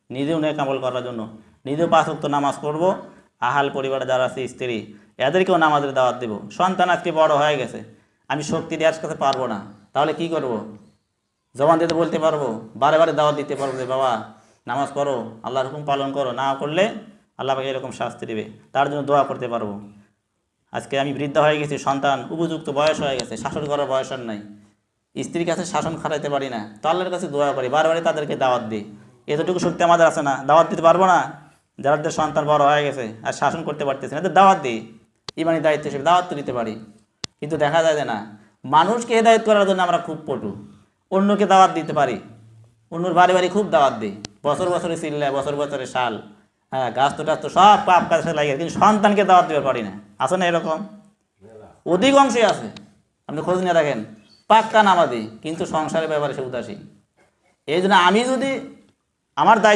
নিজেও নেক আমল করার জন্য, নিজেও 5 ওয়াক্ত নামাজ পড়বো, আহাল পরিবারে যারা আছে স্ত্রী এদেরকেও নামাজের দাওয়াত দেব। সন্তান আজকে বড় হয়ে গেছে, আমি শক্তি দিয়ে আজকে পারবো না, তাহলে কি করব? জবান দিতে বলতে পারবো, বারে বারে দাওয়াত দিতে পারবো যে বাবা নামাজ পড়ো, আল্লাহর হুকুম পালন করো, না করলে আল্লাহ পাকে এরকম শাস্তি দেবে, তার জন্য দোয়া করতে পারবো। আজকে আমি বৃদ্ধ হয়ে গেছি, সন্তান উপযুক্ত বয়স হয়ে গেছে, শাসন করার বয়স আর নাই, স্ত্রীর কাছে শাসন খাটাইতে পারি না, তো আল্লাহর কাছে দোয়া করি, বারবারই তাদেরকে দাওয়াত দিই। এতটুকু শক্তি আমাদের আছে না? দাওয়াত দিতে পারবো না? যাদের সন্তান বড় হয়ে গেছে আর শাসন করতে পারতেছে না, এদের দাওয়াত দিই, ইমানি দায়িত্ব হিসেবে দাওয়াত তো দিতে পারি। কিন্তু দেখা যায় যে না, মানুষকে হেদায়েত করার জন্য আমরা খুব পটু, অন্যকে দাওয়াত দিতে পারি, অন্যর বাড়ি বাড়ি খুব দাওয়াত দিই, বছর বছরে চিল্লায়, বছর বছরে সাল, হ্যাঁ গাছ তো টাছ তো সব পাপ কাছে লাগে, কিন্তু সন্তানকে দাওয়াত দিতে পারি না। আছে না এরকম? অধিকাংশই আছে, আপনি খোঁজ নিয়ে দেখেন, পাক্কা নামাজি কিন্তু সংসারের ব্যাপারে সে উদাসীন। এই জন্য আমি যদি আমার দায়িত্ব